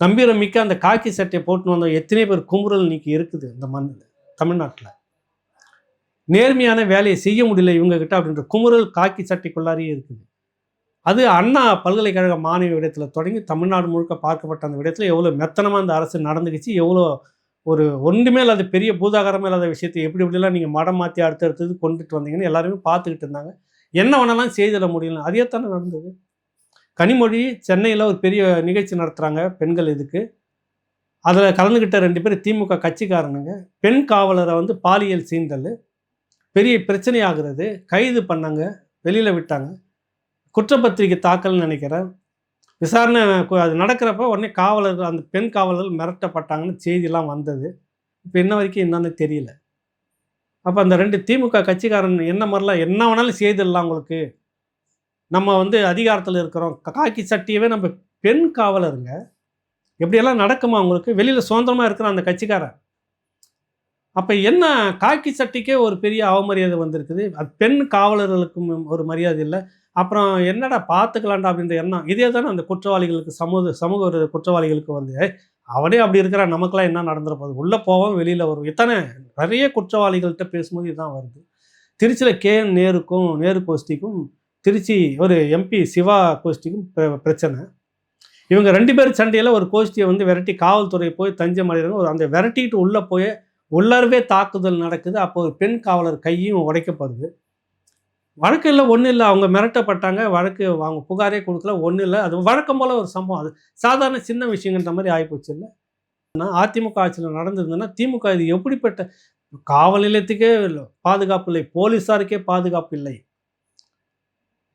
கம்பீரம் மிக்க அந்த காக்கி சட்டையை போட்டுன்னு வந்த எத்தனை பேர் குமுறல் இன்றைக்கி இருக்குது இந்த மண்ணில் தமிழ்நாட்டில். நேர்மையான வேலையை செய்ய முடியல இவங்ககிட்ட அப்படின்ற குமுறல் காக்கி சட்டைக்குள்ளாரியே இருக்குது. அது அண்ணா பல்கலைக்கழக மாணவி விடயத்தில் தொடங்கி தமிழ்நாடு முழுக்க பார்க்கப்பட்ட அந்த விடயத்தில் எவ்வளோ மெத்தனமாக அந்த அரசு நடந்துக்கிச்சு, எவ்வளோ ஒரு ஒன்றுமே இல்லாத பெரிய பூதாகரமே இல்லாத விஷயத்தை எப்படி எப்படிலாம் நீங்கள் மடம் மாற்றி அடுத்தடுத்தது கொண்டுட்டு வந்தீங்கன்னு எல்லாருமே பார்த்துக்கிட்டு இருந்தாங்க. என்ன வேணாலும் செய்திட முடியல, அதே தானே நடந்தது. கனிமொழி சென்னையில் ஒரு பெரிய நிகழ்ச்சி நடத்துகிறாங்க பெண்கள் இதுக்கு. அதில் கலந்துக்கிட்ட 2 பேர் திமுக கட்சிக்காரனுங்க. பெண் காவலரை வந்து பாலியல் சீண்டல் பெரிய பிரச்சனையாகிறது, கைது பண்ணாங்க, வெளியில் விட்டாங்க. குற்றப்பத்திரிகை தாக்கல்னு நினைக்கிறேன். விசாரணை அது நடக்கிறப்ப உடனே காவலர்கள் அந்த பெண் காவலர்கள் மிரட்டப்பட்டாங்கன்னு செய்திலாம் வந்தது. இப்போ இன்ன வரைக்கும் என்னன்னு தெரியல. அப்போ அந்த 2 திமுக கட்சிக்காரன் என்ன மாதிரிலாம் என்ன வேணாலும் செய்திடலாம் உங்களுக்கு, நம்ம வந்து அதிகாரத்தில் இருக்கிறோம், காக்கி சட்டியவே நம்ம பெண் காவலருங்க, எப்படியெல்லாம் நடக்குமா உங்களுக்கு? வெளியில் சுதந்திரமாக இருக்கிற அந்த கட்சிக்காரன். அப்போ என்ன காக்கி சட்டிக்கே ஒரு பெரிய அவமரியாதை வந்திருக்குது, அது பெண் காவலர்களுக்கும் ஒரு மரியாதை இல்லை. அப்புறம் என்னடா பார்த்துக்கலாண்டா அப்படின்ற எண்ணம் இதே தானே அந்த குற்றவாளிகளுக்கு சமூக ஒரு குற்றவாளிகளுக்கு வந்து அவனே அப்படி இருக்கிறான், நமக்கெல்லாம் என்ன நடந்துட போகுது, உள்ளே போவோம் வெளியில் வரும். இத்தனை நிறைய குற்றவாளிகள்கிட்ட பேசும்போது இதுதான் வருது. திருச்சியில் KN நேரு கோஷ்டிக்கும் திருச்சி ஒரு MP சிவா கோஷ்டிக்கும் பிரச்சனை. இவங்க 2 பேர் சண்டையில் ஒரு கோஷ்டியை வந்து விரட்டி காவல்துறை போய் தஞ்சம் அடைகிறாங்க. ஒரு அந்த விரட்டிட்டு உள்ளே போய் உள்ளாரவே தாக்குதல் நடக்குது. அப்போ ஒரு பெண் காவலர் கையும் உடைக்கப்படுது. வழக்கு இல்லை, ஒன்றும் இல்லை, அவங்க மிரட்டப்பட்டாங்க, வழக்கு அவங்க புகாரே கொடுக்கல, ஒன்றும் இல்லை. அது வழக்கம் போல் ஒரு சம்பவம், அது சாதாரண சின்ன விஷயங்கன்ற மாதிரி ஆகிப்போச்சு. இல்லை அதிமுக ஆட்சியில் நடந்திருந்ததுன்னா திமுக இது எப்படிப்பட்ட காவல் நிலையத்துக்கே பாதுகாப்பு இல்லை, போலீஸாருக்கே பாதுகாப்பு இல்லை,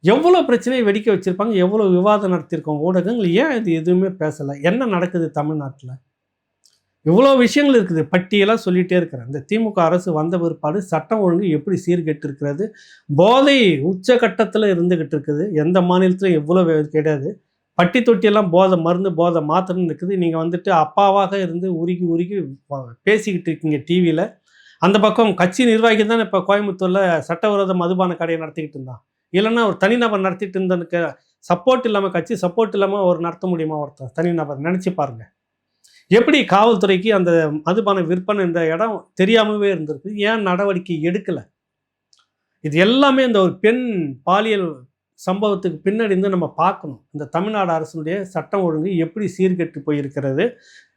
எவ்வளோ பிரச்சனையை வெடிக்க வச்சுருப்பாங்க, எவ்வளோ விவாதம் நடத்தியிருக்கோம் ஊடகங்கள். ஏன் இது எதுவுமே பேசலை? என்ன நடக்குது தமிழ்நாட்டில்? இவ்வளோ விஷயங்கள் இருக்குது, பட்டியலாக சொல்லிகிட்டே இருக்கிறேன். இந்த திமுக அரசு வந்த பிற்பாடு சட்டம் ஒழுங்கு எப்படி சீர்கெட்டு இருக்கிறது, போதை உச்சகட்டத்தில் இருந்துக்கிட்டு இருக்குது. எந்த மாநிலத்திலும் எவ்வளோ கிடையாது. பட்டி தொட்டியெல்லாம் போதை மருந்து போதை மாத்திரன்னு இருக்குது. நீங்கள் வந்துட்டு அப்பாவாக இருந்து உருகி உருகி பேசிக்கிட்டு இருக்கீங்க டிவியில். அந்த பக்கம் கட்சி நிர்வாகி தான் இப்போ கோயம்புத்தூரில் சட்டவிரோத மதுபான கடையை நடத்திக்கிட்டு இருந்தான். இல்லைன்னா ஒரு தனிநபர் நடத்திட்டு இருந்தனுக்கு சப்போர்ட் இல்லாமல், கட்சி சப்போர்ட் இல்லாமல் ஒரு நடத்த முடியுமா ஒருத்தர் தனிநபர்? நினச்சி பாருங்கள். எப்படி காவல்துறைக்கு அந்த மதுபான விற்பனை என்ற இடம் தெரியாமவே இருந்திருக்கு, ஏன் நடவடிக்கை எடுக்கலை? இது எல்லாமே இந்த ஒரு பெண் பாலியல் சம்பவத்துக்கு பின்னாடி இருந்து நம்ம பார்க்கணும். இந்த தமிழ்நாடு அரசுடைய சட்டம் ஒழுங்கு எப்படி சீர்கெட்டு போயிருக்கிறது.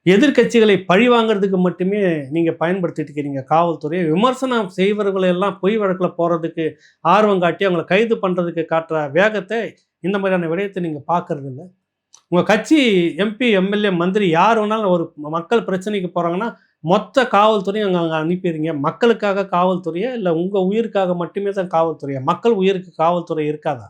எதிர்கட்சிகளை பழிவாங்கிறதுக்கு மட்டுமே நீங்கள் பயன்படுத்திட்டு இருக்கிறீங்க காவல்துறையை. விமர்சனம் செய்வர்களெல்லாம் பொய் வழக்கில் போகிறதுக்கு ஆர்வம் காட்டி அவங்களை கைது பண்ணுறதுக்கு காட்டுற வேகத்தை இந்த மாதிரியான விடயத்தை நீங்கள் பார்க்கறது இல்லை. உங்கள் கட்சி MP MLA மந்திரி யார் வேணாலும் ஒரு மக்கள் பிரச்சனைக்கு போகிறாங்கன்னா மொத்த காவல்துறையும் அங்கே அனுப்பிடுறீங்க. மக்களுக்காக காவல்துறையா இல்லை உங்கள் உயிருக்காக மட்டுமே தான் காவல்துறையா? மக்கள் உயிருக்கு காவல்துறை இருக்காதா?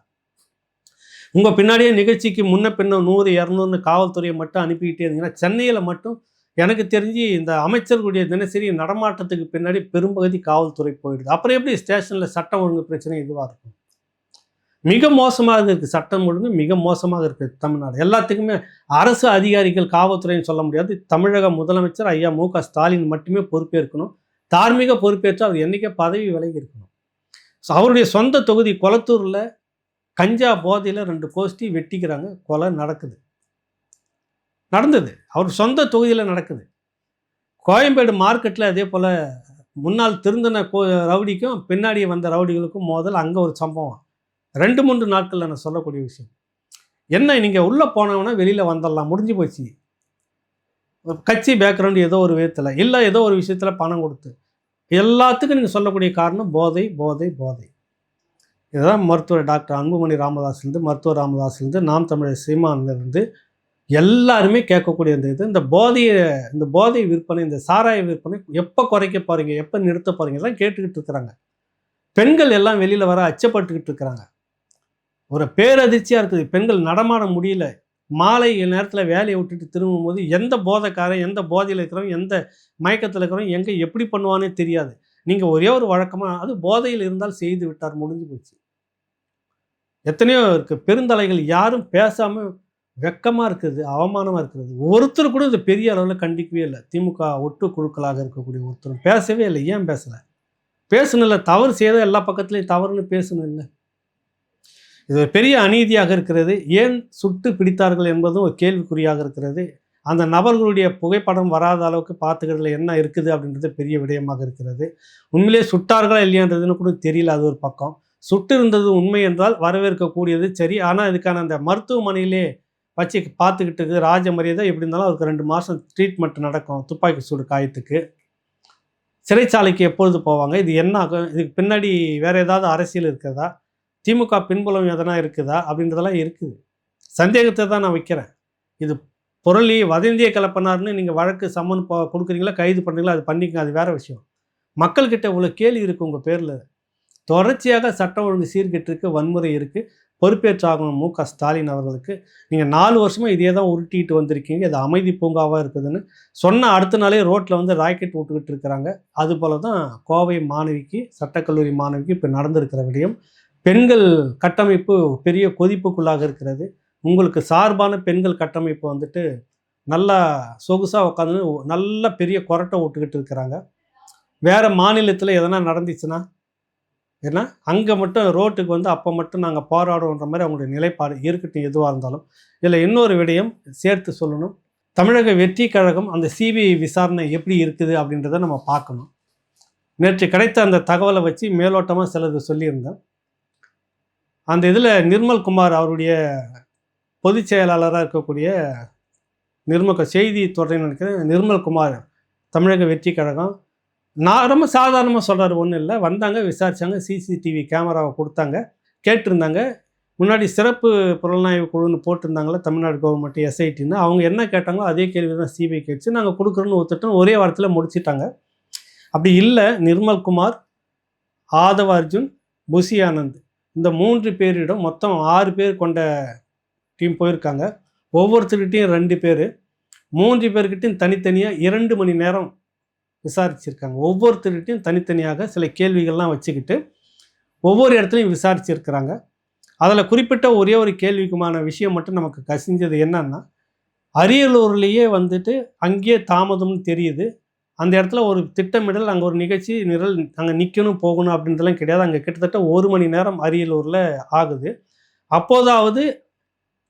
உங்கள் பின்னாடியே நிகழ்ச்சிக்கு முன்ன பின்ன 100 200 காவல்துறையை மட்டும் அனுப்பிக்கிட்டே இருந்தீங்கன்னா சென்னையில் மட்டும் எனக்கு தெரிஞ்சு இந்த அமைச்சர்களுடைய தினசரி நடமாட்டத்துக்கு பின்னாடி பெரும்பகுதி காவல்துறை போயிடுது. அப்புறம் எப்படி ஸ்டேஷனில் சட்டம் ஒழுங்கு பிரச்சனை இதுவாக இருக்கும்? மிக மோசமாக இருக்குது. சட்டம் ஒழுங்கு மிக மோசமாக இருக்குது தமிழ்நாடு. எல்லாத்துக்குமே அரசு அதிகாரிகள், காவல்துறைன்னு சொல்ல முடியாது. தமிழக முதலமைச்சர் ஐயா மு.க.ஸ்டாலின் மட்டுமே பொறுப்பேற்கணும். தார்மீக பொறுப்பேற்று அவர் என்னைக்கே பதவி விலகி இருக்கணும். ஸோ அவருடைய சொந்த தொகுதி கொளத்தூரில் கஞ்சா போதையில் 2 கோஷ்டி வெட்டிக்கிறாங்க. கொலை நடந்தது. அவர் சொந்த தொகுதியில் நடக்குது. கோயம்பேடு மார்க்கெட்டில் அதே போல் முன்னால் திருந்தின ரவுடிக்கும் பின்னாடி வந்த ரவுடிகளுக்கும் மோதல். அங்கே ஒரு சம்பவம் 2-3 நாட்களில் நான் சொல்லக்கூடிய விஷயம். என்ன, நீங்கள் உள்ளே போனவனா வெளியில் வந்துடலாம், முடிஞ்சு போச்சு. கட்சி பேக்ரவுண்டு ஏதோ ஒரு விதத்தில் இல்லை, ஏதோ ஒரு விஷயத்தில் பணம் கொடுத்து எல்லாத்துக்கும் நீங்கள் சொல்லக்கூடிய காரணம் போதை. இதுதான் மருத்துவர் டாக்டர் அன்புமணி ராமதாஸ்லேருந்து, மருத்துவர் ராமதாஸ்லேருந்து, நாம் தமிழர் சீமான்லேருந்து எல்லாருமே கேட்கக்கூடிய இந்த போதை விற்பனை, இந்த சாராய விற்பனை எப்போ குறைக்க போகிறீங்க, எப்போ நிறுத்த போகிறீங்க தான் கேட்டுக்கிட்டு இருக்கிறாங்க. பெண்கள் எல்லாம் வெளியில் வர அச்சப்பட்டுக்கிட்டு இருக்கிறாங்க. ஒரு பேரதிர்ச்சியாக இருக்குது. பெண்கள் நடமாட முடியல. மாலை நேரத்தில் வேலையை விட்டுட்டு திரும்பும்போது எந்த போதைக்காரன், எந்த போதையில் இருக்கிறவன், எந்த மயக்கத்தில் இருக்கிறவன் எங்கே எப்படி பண்ணுவானே தெரியாது. நீங்கள் ஒரே ஒரு வழக்கமாக அது போதையில் இருந்தால் செய்து விட்டார், முடிஞ்சு போச்சு. எத்தனையோ இருக்குது பெருந்தலைகள், யாரும் பேசாமல் வெக்கமாக இருக்குது, அவமானமாக இருக்கிறது. ஒருத்தர் கூட இது பெரிய அளவில் கண்டிக்கவே இல்லை. திமுக ஒட்டு குழுக்களாக இருக்கக்கூடிய ஒருத்தரும் பேசவே இல்லை. ஏன் பேசலை? பேசணும்ல, தவறு செய்த எல்லா பக்கத்துலேயும் தவறுன்னு பேசணும் இல்லை. இது ஒரு பெரிய அநீதியாக இருக்கிறது. ஏன் சுட்டு பிடித்தார்கள் என்பதும் ஒரு கேள்விக்குறியாக இருக்கிறது. அந்த நபர்களுடைய புகைப்படம் வராத அளவுக்கு பார்த்துக்கிறதுல என்ன இருக்குது அப்படின்றது பெரிய விடயமாக இருக்கிறது. உண்மையிலே சுட்டார்களா இல்லையான்றதுன்னு கூட தெரியல. அது ஒரு பக்கம். சுட்டு இருந்தது உண்மை என்றால் வரவேற்கக்கூடியது சரி. ஆனால் இதுக்கான அந்த மருத்துவமனையிலே வச்சு பார்த்துக்கிட்டு இருக்குது ராஜ மரியாதை. எப்படி இருந்தாலும் அவருக்கு 2 மாதம் ட்ரீட்மெண்ட் நடக்கும் துப்பாக்கி சூடு காயத்துக்கு. சிறைச்சாலைக்கு எப்பொழுது போவாங்க? இது என்ன ஆகும்? இதுக்கு பின்னாடி வேறு ஏதாவது அரசியல் இருக்கிறதா? திமுக பின்புலம் எதனா இருக்குதா அப்படின்றதெல்லாம் இருக்குது. சந்தேகத்தை தான் நான் வைக்கிறேன். இது புரளி வதந்தியை கலப்பினார்னு நீங்கள் வழக்கு சம்மன் கொடுக்குறீங்களா, கைது பண்ணுறீங்களா, அது பண்ணிக்கங்க, அது வேறு விஷயம். மக்கள்கிட்ட இவ்வளோ கேள்வி இருக்குது உங்கள் பேரில். தொடர்ச்சியாக சட்டம் ஒழுங்கு சீர்கெட்டிருக்கு, வன்முறை இருக்குது. பொறுப்பேற்றாகணும் மு.க.ஸ்டாலின் அவர்களுக்கு. நீங்கள் 4 வருஷமாக இதே தான் உருட்டிகிட்டு வந்திருக்கீங்க. இது அமைதி பூங்காவாக இருக்குதுன்னு சொன்ன அடுத்த நாளே ரோட்டில் வந்து ராக்கெட் விட்டுக்கிட்டு இருக்கிறாங்க. அதுபோல் தான் கோவை மாணவிக்கு, சட்டக்கல்லூரி மாணவிக்கு இப்போ நடந்திருக்கிற விடயம். பெண்கள் கட்டமைப்பு பெரிய கொதிப்புக்குள்ளாக இருக்கிறது. உங்களுக்கு சார்பான பெண்கள் கட்டமைப்பு வந்துட்டு நல்லா சொகுசாக உட்காந்து நல்ல பெரிய கொரட்டை விட்டுக்கிட்டு இருக்கிறாங்க. வேறு மாநிலத்தில் எதனா நடந்துச்சுன்னா ஏன்னா அங்கே மட்டும் ரோட்டுக்கு வந்து அப்போ மட்டும் நாங்கள் போராடுவோன்ற மாதிரி அவங்களுடைய நிலைப்பாடு இருக்கட்டும். எதுவாக இருந்தாலும் இதில் இன்னொரு விடயம் சேர்த்து சொல்லணும். தமிழக வெற்றி கழகம் அந்த சிபிஐ விசாரணை எப்படி இருக்குது அப்படின்றத நம்ம பார்க்கணும். நேற்று கிடைத்த அந்த தகவலை வச்சு மேலோட்டமாக சிலது சொல்லியிருந்தேன். அந்த இதில் நிர்மல்குமார் அவருடைய பொதுச் செயலாளராக இருக்கக்கூடிய செய்தி துறைன்னு நினைக்கிறேன் நிர்மல்குமார், தமிழக வெற்றி கழகம் ரொம்ப சாதாரணமாக சொல்கிறாரு. ஒன்றும் இல்லை, வந்தாங்க, விசாரித்தாங்க, சிசிடிவி கேமராவை கொடுத்தாங்க, கேட்டிருந்தாங்க. முன்னாடி சிறப்பு புலனாய்வு குழுன்னு போட்டிருந்தாங்களே தமிழ்நாடு கவர்மெண்ட் எஸ்ஐடின்னு, அவங்க என்ன கேட்டாங்களோ அதே கேள்வி தான் சிபிஐ கேட்டுச்சு. நாங்கள் கொடுக்குறோன்னு ஒத்துட்டோம். ஒரே வாரத்தில் முடிச்சிட்டாங்க. அப்படி இல்லை, நிர்மல்குமார், ஆதவ அர்ஜுன், புசி ஆனந்த் இந்த 3 பேரிடம் மொத்தம் 6 பேர் கொண்ட டீம் போயிருக்காங்க. ஒவ்வொருத்தர்கிட்டையும் 2 பேர், 3 பேர்கிட்டையும் தனித்தனியாக 2 மணி நேரம் விசாரிச்சிருக்காங்க. ஒவ்வொருத்தர்கிட்டையும் தனித்தனியாக சில கேள்விகள்லாம் வச்சுக்கிட்டு ஒவ்வொரு இடத்துலையும் விசாரிச்சிருக்கிறாங்க. அதில் குறிப்பிட்ட ஒரே ஒரு கேள்விக்குமான விஷயம் மட்டும் நமக்கு கசிஞ்சது என்னன்னா, அரியலூர்லேயே வந்துட்டு அங்கேயே தாமதம்னு தெரியுது. அந்த இடத்துல ஒரு திட்டமிடல், அங்கே ஒரு நிகழ்ச்சி நிரல், அங்கே நிற்கணும் போகணும் அப்படின்றதெல்லாம் கிடையாது. அங்கே கிட்டத்தட்ட 1 மணி நேரம் அரியலூரில் ஆகுது. அப்போதாவது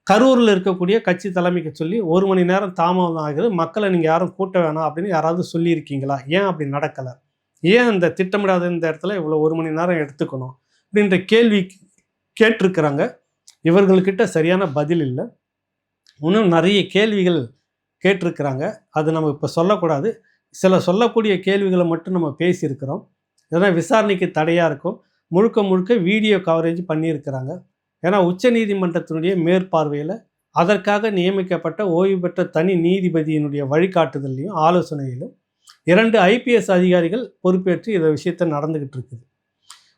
கரூரில் இருக்கக்கூடிய கட்சி தலைமைக்கு சொல்லி 1 மணி நேரம் தாமதம் ஆகுது, மக்களை நீங்கள் யாரும் கூட்ட வேணாம் அப்படின்னு யாராவது சொல்லியிருக்கீங்களா? ஏன் அப்படி நடக்கலை? ஏன் இந்த திட்டமிடாத இந்த இடத்துல இவ்வளோ 1 மணி நேரம் எடுத்துக்கணும் அப்படின்ற கேள்வி கேட்டிருக்கிறாங்க. இவர்கள்கிட்ட சரியான பதில் இல்லை. இன்னும் நிறைய கேள்விகள் கேட்டிருக்கிறாங்க. அது நம்ம இப்போ சொல்லக்கூடாது. சில சொல்லக்கூடிய கேள்விகளை மட்டும் நம்ம பேசியிருக்கிறோம். இதெல்லாம் விசாரணைக்கு தடையாக இருக்கும். முழுக்க வீடியோ கவரேஜ் பண்ணியிருக்கிறாங்க. ஏன்னா உச்சநீதிமன்றத்தினுடைய மேற்பார்வையில் அதற்காக நியமிக்கப்பட்ட ஓய்வு பெற்ற தனி நீதிபதியினுடைய வழிகாட்டுதலையும் ஆலோசனையிலும் 2 ஐபிஎஸ் அதிகாரிகள் பொறுப்பேற்று இந்த விஷயத்தை நடந்துக்கிட்டு இருக்குது.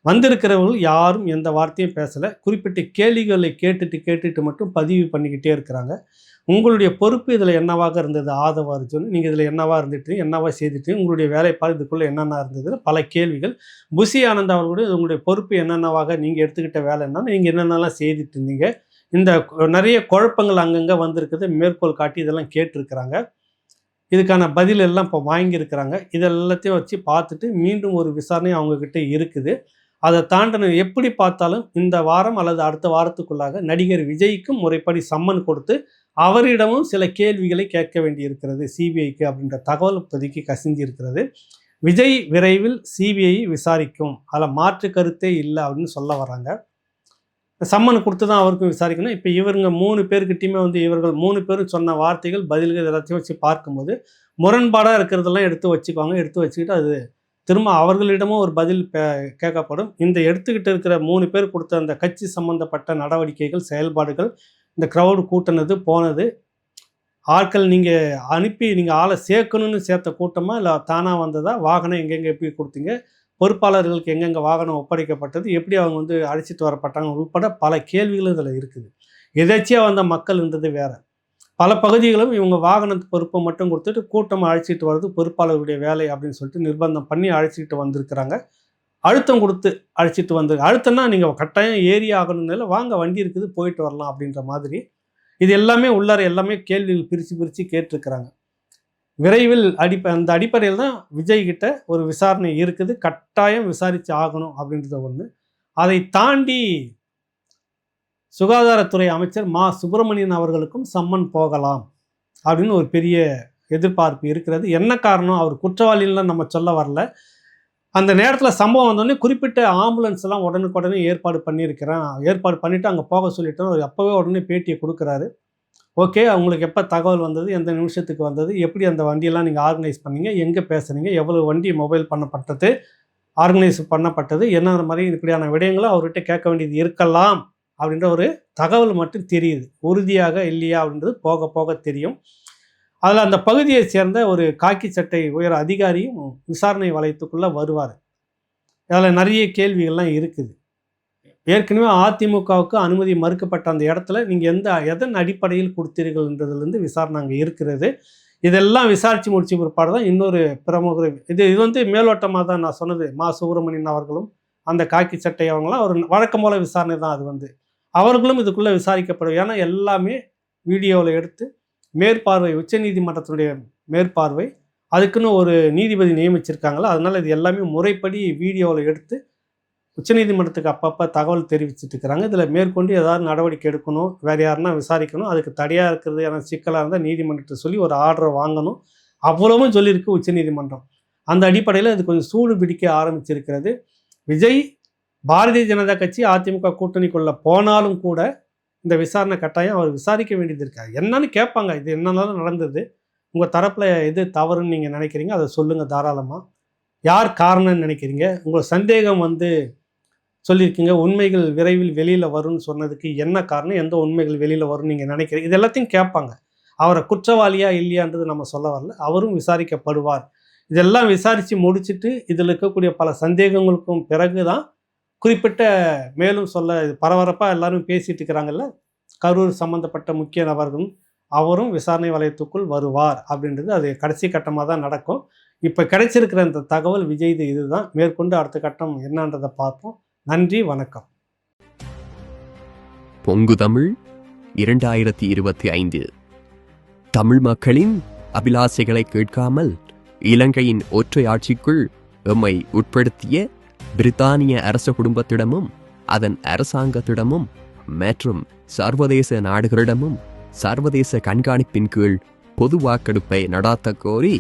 வந்திருக்கிறவர்கள் யாரும் எந்த வார்த்தையும் பேசலை. குறிப்பிட்ட கேள்விகளை கேட்டுட்டு மட்டும் பதிவு பண்ணிக்கிட்டே இருக்கிறாங்க. உங்களுடைய பொறுப்பு இதில் என்னவாக இருந்தது ஆதவ அர்ஜுன், நீங்கள் இதில் என்னவா இருந்துட்டு என்னவா செய்துட்டு உங்களுடைய வேலைப்பாடு இதுக்குள்ளே என்னென்ன இருந்தது பல கேள்விகள். புஷி ஆனந்த் அவர்களுடைய உங்களுடைய பொறுப்பு என்னென்னவாக நீங்கள் எடுத்துக்கிட்ட வேலை என்ன, நீங்கள் என்னென்னலாம் செய்துட்டு இருந்தீங்க, இந்த நிறைய குழப்பங்கள் அங்கங்கே வந்திருக்குது, மேற்கோள் காட்டி இதெல்லாம் கேட்டிருக்கிறாங்க. இதுக்கான பதில் எல்லாம் இப்போ வாங்கியிருக்கிறாங்க. இதெல்லாத்தையும் வச்சு பார்த்துட்டு மீண்டும் ஒரு விசாரணை அவங்கக்கிட்ட இருக்குது. அதை தாண்டின எப்படி பார்த்தாலும் இந்த வாரம் அல்லது அடுத்த வாரத்துக்குள்ளாக நடிகர் விஜய்க்கும் முறைப்படி சம்மன் கொடுத்து அவரிடமும் சில கேள்விகளை கேட்க வேண்டியிருக்கிறது சிபிஐக்கு அப்படின்ற தகவல் இப்போதைக்கு கசிஞ்சு இருக்கிறது. விஜய் விரைவில் சிபிஐ விசாரிக்கும், அதில் மாற்று கருத்தே இல்லை அப்படின்னு சொல்ல வராங்க. சம்மன் கொடுத்து தான் அவருக்கும் விசாரிக்கணும். இப்போ இவருங்க 3 பேர்கிட்டையுமே இவர்கள் 3 பேரும் சொன்ன வார்த்தைகள் பதில்கள் எல்லாத்தையும் வச்சு பார்க்கும்போது முரண்பாடாக இருக்கிறதெல்லாம் எடுத்து வச்சுக்குவாங்க. எடுத்து வச்சுக்கிட்டு அது திரும்ப அவர்களிடமும் ஒரு பதில் கேட்கப்படும். இந்த எடுத்துக்கிட்டு இருக்கிற 3 பேர் கொடுத்த அந்த கட்சி சம்பந்தப்பட்ட நடவடிக்கைகள் செயல்பாடுகள், இந்த க்ரௌடு கூட்டினது போனது, ஆட்கள் நீங்கள் அனுப்பி நீங்கள் ஆளை சேர்க்கணும்னு சேர்த்த கூட்டமாக இல்லை தானாக வந்ததா, வாகனம் எங்கெங்கே எப்படி கொடுத்தீங்க, பொறுப்பாளர்களுக்கு எங்கெங்கே வாகனம் ஒப்படைக்கப்பட்டது, எப்படி அவங்க அழைச்சிட்டு வரப்பட்டாங்க உள்பட பல கேள்விகளும் இதில் இருக்குது. எதாச்சியாக வந்த மக்கள்ன்றது வேறு. பல பகுதிகளும் இவங்க வாகனத்து பொறுப்பை மட்டும் கொடுத்துட்டு கூட்டமாக அழைச்சிட்டு வர்றது பொறுப்பாளர்களுடைய வேலை அப்படின்னு சொல்லிட்டு நிர்பந்தம் பண்ணி அழைச்சிட்டு வந்திருக்கிறாங்க. அழுத்தம் கொடுத்து அழைச்சிட்டு அழுத்தம்னா நீங்கள் கட்டாயம் ஏறி ஆகணும்னால வாங்க வண்டி இருக்குது போயிட்டு வரலாம் அப்படின்ற மாதிரி இது எல்லாமே உள்ளார எல்லாமே கேள்விகள் பிரித்து கேட்டிருக்கிறாங்க. விரைவில் அந்த அடிப்படையில் தான் விஜய் கிட்ட ஒரு விசாரணை இருக்குது, கட்டாயம் விசாரித்து ஆகணும் அப்படின்றத ஒன்று. அதை தாண்டி சுகாதாரத்துறை அமைச்சர் மா சுப்பிரமணியன் அவர்களுக்கும் சம்மன் போகலாம் அப்படின்னு ஒரு பெரிய எதிர்பார்ப்பு இருக்கிறது. என்ன காரணம், அவர் குற்றவாளிலாம் நம்ம சொல்ல வரல. அந்த நேரத்தில் சம்பவம் வந்தோடனே குறிப்பிட்ட ஆம்புலன்ஸ் எல்லாம் உடனுக்குடனே ஏற்பாடு பண்ணிவிட்டு அங்கே போக சொல்லிட்டோம். அவர் அப்போவே உடனே பேட்டியை கொடுக்குறாரு. ஓகே, அவங்களுக்கு எப்போ தகவல் வந்தது, எந்த நிமிஷத்துக்கு வந்தது, எப்படி அந்த வண்டியெல்லாம் நீங்கள் ஆர்கனைஸ் பண்ணீங்க, எங்கே பேசுனீங்க, எவ்வளோ வண்டி மொபைல் ஆர்கனைஸ் பண்ணப்பட்டது, என்ன மாதிரி இப்படியான விடயங்களை அவர்கிட்ட கேட்க வேண்டியது இருக்கலாம் அப்படின்ற ஒரு தகவல் மட்டும் தெரியுது. உறுதியாக இல்லையா அப்படின்றது போக போக தெரியும். அதில் அந்த பகுதியை சேர்ந்த ஒரு காக்கி சட்டை உயர் அதிகாரியும் விசாரணை வளையத்துக்குள்ளே வருவார். அதில் நிறைய கேள்விகள்லாம் இருக்குது. ஏற்கனவே அதிமுகவுக்கு அனுமதி மறுக்கப்பட்ட அந்த இடத்துல நீங்கள் எதன் அடிப்படையில் கொடுத்தீர்கள்ன்றதுலேருந்து விசாரணை அங்கே இருக்கிறது. இதெல்லாம் விசாரித்து முடிச்ச பிற்பாடு தான் இன்னொரு பிரமுகர் இது மேலோட்டமாக தான் நான் சொன்னது. மா சுப்பிரமணியன் அவர்களும் அந்த காக்கி சட்டை அவங்களாம் ஒரு வழக்கம் போல விசாரணை தான். அது அவர்களும் இதுக்குள்ளே விசாரிக்கப்படும். ஏன்னா எல்லாமே வீடியோவில் எடுத்து மேற்பார்வை, உச்சநீதிமன்றத்தினுடைய மேற்பார்வை, அதுக்குன்னு ஒரு நீதிபதி நியமிச்சிருக்காங்களா, அதனால் இது எல்லாமே முறைப்படி வீடியோவில் எடுத்து உச்சநீதிமன்றத்துக்கு அப்பப்போ தகவல் தெரிவிச்சுட்டு இருக்கிறாங்க. இதில் மேற்கொண்டு ஏதாவது நடவடிக்கை எடுக்கணும், வேறு யாருன்னா விசாரிக்கணும், அதுக்கு தடையாக இருக்கிறது ஏன்னா சிக்கலாக இருந்தால் நீதிமன்றத்தை சொல்லி ஒரு ஆர்டரை வாங்கணும், அவ்வளவும் சொல்லியிருக்கு உச்சநீதிமன்றம். அந்த அடிப்படையில் இது கொஞ்சம் சூடு பிடிக்க ஆரம்பிச்சிருக்கிறது. விஜய் பாரதிய ஜனதா கட்சி அதிமுக கூட்டணிக்குள்ளே போனாலும் கூட இந்த விசாரணை கட்டாயம் அவர் விசாரிக்க வேண்டியது இருக்காது. என்னன்னு கேட்பாங்க, இது என்னன்னாலும் நடந்தது, உங்கள் தரப்பில் எது தவறுன்னு நீங்கள் நினைக்கிறீங்க அதை சொல்லுங்கள் தாராளமாக, யார் காரணம்னு நினைக்கிறீங்க, உங்கள் சந்தேகம் சொல்லியிருக்கீங்க, உண்மைகள் விரைவில் வெளியில் வரும்னு சொன்னதுக்கு என்ன காரணம், எந்த உண்மைகள் வெளியில் வரும்னு நீங்கள் நினைக்கிறீங்க, இது எல்லாத்தையும் கேட்பாங்க. அவரை குற்றவாளியா இல்லையான்றது நம்ம சொல்ல வரல, அவரும் விசாரிக்கப்படுவார். இதெல்லாம் விசாரித்து முடிச்சுட்டு இதில் இருக்கக்கூடிய பல சந்தேகங்களுக்கும் பிறகு தான் குறிப்பிட்ட மேலும் சொல்ல பரபரப்பாக எல்லாரும் பேசிகிட்டு இருக்கிறாங்கல்ல, கரூர் சம்மந்தப்பட்ட முக்கிய நபர்களும் அவரும் விசாரணை வளையத்துக்குள் வருவார் அப்படின்றது அது கடைசி கட்டமாக தான் நடக்கும். இப்போ கிடைச்சிருக்கிற இந்த தகவல் விஜய் இதுதான். மேற்கொண்டு அடுத்த கட்டம் என்னன்றதை பார்ப்போம். நன்றி, வணக்கம். பொங்கு தமிழ் 2025 தமிழ் மக்களின் அபிலாசைகளை கேட்காமல் இலங்கையின் ஒற்றை ஆட்சிக்குள் எம்மை உட்படுத்திய பிரித்தானிய அரச குடும்பத்திடமும் அதன் அரசாங்கத்திடமும் மற்றும் சர்வதேச நாடுகளிடமும் சர்வதேச கண்காணிப்பின் கீழ் பொது வாக்கெடுப்பை நடாத்த கோரி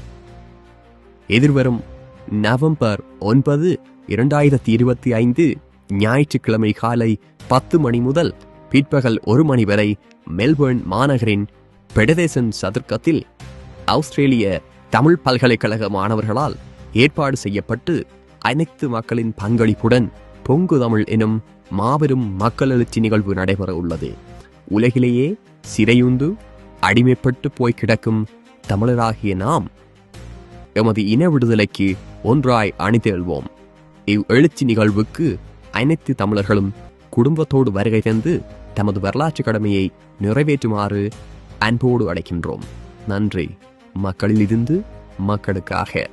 எதிர்வரும் நவம்பர் 9, 2025 ஞாயிற்றுக்கிழமை காலை 10 மணி முதல் பிற்பகல் 1 மணி வரை மெல்பர்ன் மாநகரின் பெடரேசன் சதுர்க்கத்தில் ஆஸ்திரேலிய தமிழ் பல்கலைக்கழக மாணவர்களால் ஏற்பாடு செய்யப்பட்டு அனைத்து மக்களின் பங்களிப்புடன் பொங்கு தமிழ் எனும் மாபெரும் மக்கள் எழுச்சி நிகழ்வு நடைபெற உள்ளது. உலகிலேயே சிறையுண்டு அடிமைப்பட்டு போய் கிடக்கும் தமிழராகிய நாம் எமது இன விடுதலைக்கு ஒன்றாய் அணிதிரள்வோம். இவ் எழுச்சி நிகழ்வுக்கு அனைத்து தமிழர்களும் குடும்பத்தோடு வருகை தந்து தமது வரலாற்று கடமையை நிறைவேற்றுமாறு அன்போடு அழைக்கின்றோம். நன்றி. மக்களிலிருந்து மக்களுக்காக.